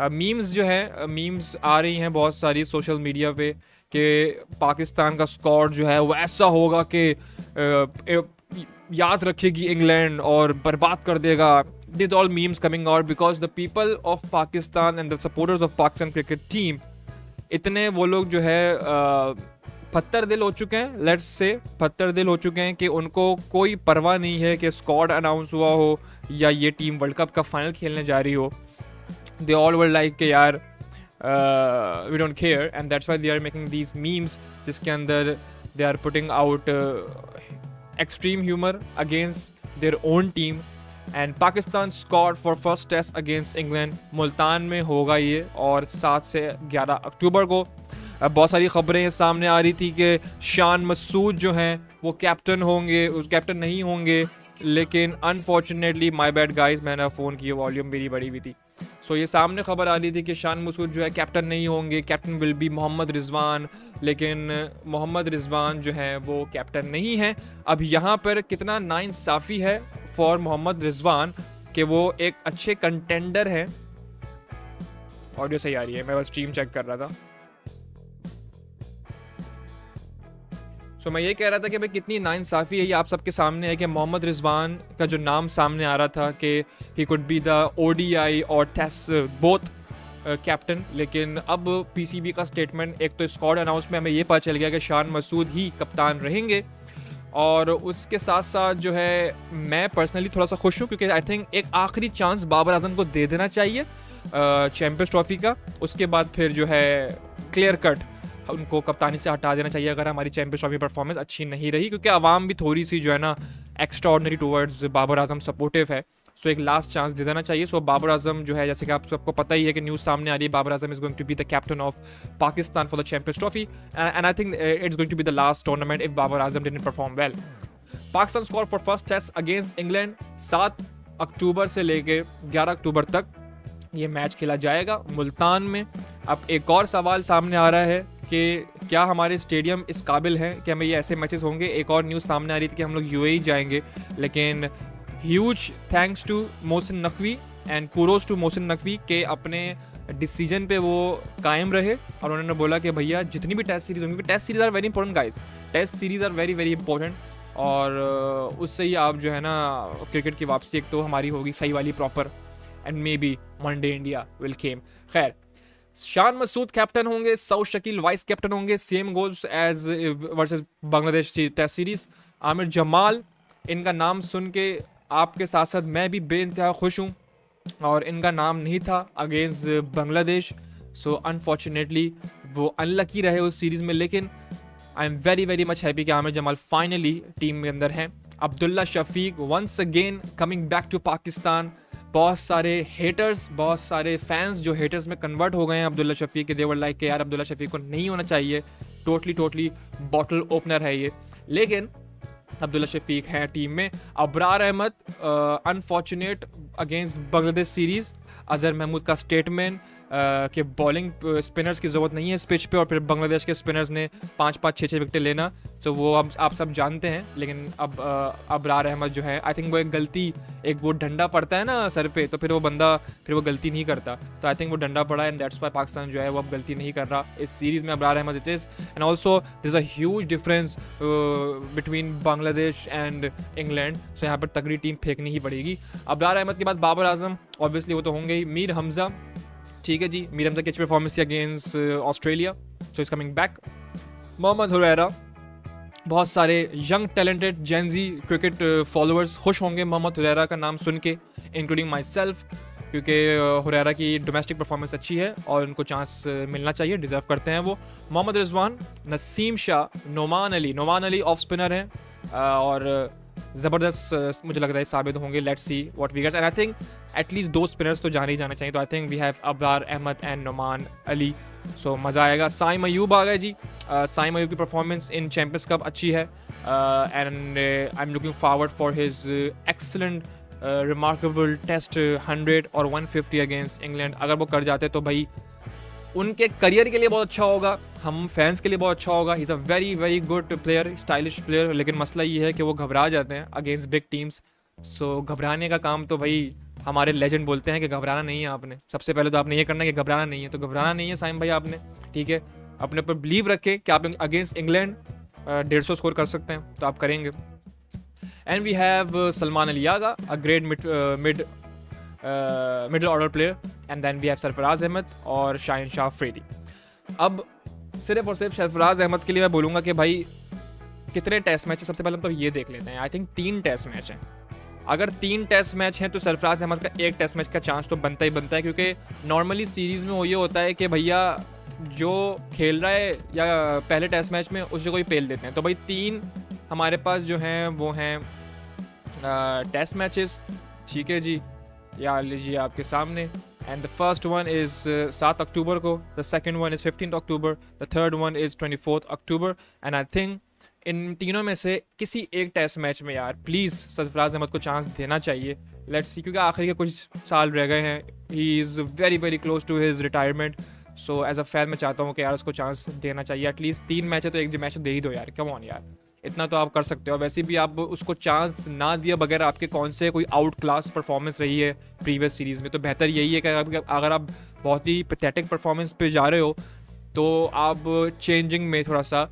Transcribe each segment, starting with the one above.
Memes जो है memes आ रही हैं बहुत सारी सोशल मीडिया पे कि पाकिस्तान का स्क्वाड जो है वो ऐसा होगा कि याद रखेगी इंग्लैंड और बर्बाद कर देगा. This all memes coming out because the people of Pakistan and the supporters of Pakistan cricket team इतने वो लोग जो है पत्थर दिल हो चुके हैं. लेट्स से पत्थर दिल हो चुके हैं कि उनको कोई परवाह नहीं है कि स्क्वाड अनाउंस हुआ हो या ये टीम वर्ल्ड कप का फाइनल खेलने जा रही हो. दे ऑल वर लाइक कि यार we don't care, and that's why they are making these memes जिसके अंदर they are putting out extreme humor against their own team. And Pakistan scored for first test against England. Multan में होगा ये और 7 से 11 अक्टूबर को. बहुत सारी खबरें सामने आ रही थी कि शान मसूद जो हैं वो कैप्टन होंगे, कैप्टन नहीं होंगे, लेकिन अनफॉर्चुनेटली माय बैड गाइस, मैंने फ़ोन की वॉल्यूम मेरी बड़ी हुई थी. सो ये सामने खबर आ रही थी कि शान मसूद जो है कैप्टन नहीं होंगे, captain will be Mohammad Rizwan. लेकिन मोहम्मद रिजवान जो है वो कैप्टन नहीं है. अब यहाँ पर कितना नाइंसाफ़ी है फॉर मोहम्मद रिजवान कि वो एक अच्छे कंटेंडर हैं. ऑडियो सही आ रही है, मैं बस स्ट्रीम चेक कर रहा था. सो मैं ये कह रहा था कि भाई कितनी नाइंसाफ़ी है ये आप सबके सामने है कि मोहम्मद रिजवान का जो नाम सामने आ रहा था कि he could be the ODI और टेस्ट बोथ कैप्टन, लेकिन अब PCB का स्टेटमेंट, एक तो स्क्वाड अनाउंस में हमें ये पता चल गया कि शान मसूद ही कप्तान रहेंगे. और उसके साथ साथ जो है मैं पर्सनली थोड़ा सा खुश हूँ क्योंकि आई थिंक एक आखिरी चांस बाबर आजम को दे देना चाहिए चैम्पियंस ट्रॉफी का. उसके बाद फिर जो है क्लियर कट उनको कप्तानी से हटा देना चाहिए अगर हमारी चैम्पियंस ट्रॉफी परफॉर्मेंस अच्छी नहीं रही, क्योंकि आवाम भी थोड़ी सी जो है ना extra ordinary towards Babar Azam supportive है. सो एक लास्ट चांस दे देना चाहिए. सो बाबर आजम जो है, जैसे कि आप सबको पता ही है कि न्यूज़ सामने आ रही है, Babar Azam is going to be the captain of Pakistan for the champions trophy and I think it's going to be the last tournament if Babar Azam didn't perform well. Pakistan score for first test against England 7 October से लेके 11 अक्टूबर तक ये match खेला जाएगा मुल्तान में. अब एक और सवाल सामने आ रहा है कि क्या हमारे स्टेडियम इस काबिल हैं कि हमें ये ऐसे मैचेस होंगे. एक और न्यूज़ सामने आ रही थी कि हम लोग UAE जाएंगे, लेकिन huge thanks to Mohsin Naqvi and kudos to Mohsin Naqvi के अपने डिसीजन पे वो कायम रहे और उन्होंने बोला कि भैया जितनी भी टेस्ट सीरीज होंगी, test series are very important guys, test series are very very important. और उससे ही आप जो है ना क्रिकेट की वापसी एक तो हमारी होगी सही वाली proper, and maybe one day India will came. खैर, शान मसूद कैप्टन होंगे, सऊद शकील वाइस कैप्टन होंगे, same goes as versus Bangladesh test series. Amir Jamal, इनका नाम सुन के आपके साथ साथ मैं भी बेइंतहा खुश हूँ और इनका नाम नहीं था अगेंस्ट बांग्लादेश. सो अनफॉर्चुनेटली वो अनलकी रहे उस सीरीज़ में, लेकिन I am very very much happy कि आमिर जमाल फाइनली टीम के अंदर हैं. Abdullah Shafique once again coming back to Pakistan. बहुत सारे हेटर्स, बहुत सारे फैंस जो हेटर्स में कन्वर्ट हो गए हैं अब्दुल्ला शफीक के. देवर लाइक यार अब्दुल्ला शफीक को नहीं होना चाहिए, टोटली बॉटल ओपनर है ये, लेकिन अब्दुल्ला शफीक हैं टीम में. Abrar Ahmed unfortunate against Bangladesh series. Azhar Mahmood का स्टेटमेंट कि बॉलिंग स्पिनर्स की ज़रूरत नहीं है इस पिच पे, और फिर बांग्लादेश के स्पिनर्स ने 5-5 6-6 विकेटें लेना, तो वो अब आप सब जानते हैं. लेकिन अब अबरार अहमद जो है, आई थिंक वो एक गलती, एक वो डंडा पड़ता है ना सर पे, तो फिर वो बंदा फिर वो गलती नहीं करता, तो आई थिंक वो डंडा पड़ा है एंड दैट्स व्हाई पाकिस्तान जो है वो अब गलती नहीं कर रहा इस सीरीज़ में. Abrar Ahmed it is, and also there is a huge difference between Bangladesh and England. So यहाँ पर तगड़ी टीम फेंकनी ही पड़ेगी. अबरार अहमद के बाद बाबर आजम, ऑब्वियसली वो तो होंगे ही. मीर हमजा, ठीक है जी, मीर हमजा की अच्छी परफॉर्मेंस थी against Australia, so is coming back. Mohammad Huraira, बहुत सारे young talented Gen Z cricket followers खुश होंगे मोहम्मद हुरैरा का नाम सुन के, इंक्लूडिंग माई सेल्फ, क्योंकि हुरैरा की डोमेस्टिक परफॉर्मेंस अच्छी है और उनको चांस मिलना चाहिए, डिजर्व करते हैं वो. मोहम्मद रिजवान, नसीम शाह, नोमान अली ऑफ स्पिनर हैं और ज़बरदस्त मुझे लग रहा है साबित होंगे. Let's see what we get, and I think at least 2 spinners तो जाने ही जाना चाहिए. तो I think we have Abrar Ahmed and Noman Ali, so मज़ा आएगा. साइम अयूब आ गए जी. साइम अयूब की परफॉर्मेंस इन चैम्पियंस कप अच्छी है and I am looking forward for his excellent remarkable test 100 और 150 अगेंस्ट इंग्लैंड. अगर वो कर जाते तो भाई उनके करियर के लिए बहुत अच्छा होगा, हम फैंस के लिए बहुत अच्छा होगा. He is a very very good player, stylish player, लेकिन मसला ये है कि वो घबरा जाते हैं अगेंस्ट बिग टीम्स. सो घबराने का काम तो भाई हमारे लेजेंड बोलते हैं कि घबराना नहीं है आपने। सबसे पहले तो आपने ये करना है कि घबराना नहीं है, तो घबराना नहीं है साइम भाई आपने, ठीक है। अपने ऊपर बिलीव रखे कि आप अगेंस्ट इंग्लैंड 150 स्कोर कर सकते हैं, तो आप करेंगे। And we have Salman अलियागा, a great middle order player. And then we have Sarfaraz Ahmad और शाहिन शाह अफरीदी। अब सिर्फ और सिर्फ सरफराज अहमद के लिए मैं बोलूँगा कि भाई कितने टेस्ट मैच है, सबसे पहले हम तो ये देख लेते हैं। आई थिंक 3 टेस्ट मैच हैं। अगर 3 टेस्ट मैच हैं तो सरफराज अहमद का 1 टेस्ट मैच का चांस तो बनता ही बनता है, क्योंकि नॉर्मली सीरीज़ में वो ये होता है कि भैया जो खेल रहा है या पहले टेस्ट मैच में उसे कोई पेल देते हैं। तो भाई 3 हमारे पास जो हैं वो हैं टेस्ट मैचेस, ठीक है जी, या लीजिए आपके सामने। And the first one is 7 अक्टूबर को, the second one is 15 October, the third one is 24 October. And I think in तीनों में से किसी एक टेस्ट मैच में यार प्लीज़ सरफराज अहमद को चांस देना चाहिए। लेट्स सी, क्योंकि आखिरी के कुछ साल रह गए हैं, he is very very close to his retirement. So as a fan मैं चाहता हूँ कि यार उसको चांस देना चाहिए। एटलीस्ट 3 मैच है तो एक मैच दे ही दो यार, कम ऑन यार, इतना तो आप कर सकते हो। वैसे भी आप उसको चांस ना दिया बगैर आपके कौन से कोई आउट क्लास परफॉर्मेंस रही है प्रीवियस सीरीज़ में, तो बेहतर यही है कि अगर आप बहुत ही पैथेटिक परफॉर्मेंस पे जा रहे हो तो आप चेंजिंग में थोड़ा सा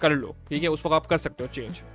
कर लो, ठीक है, उस वक्त आप कर सकते हो चेंज।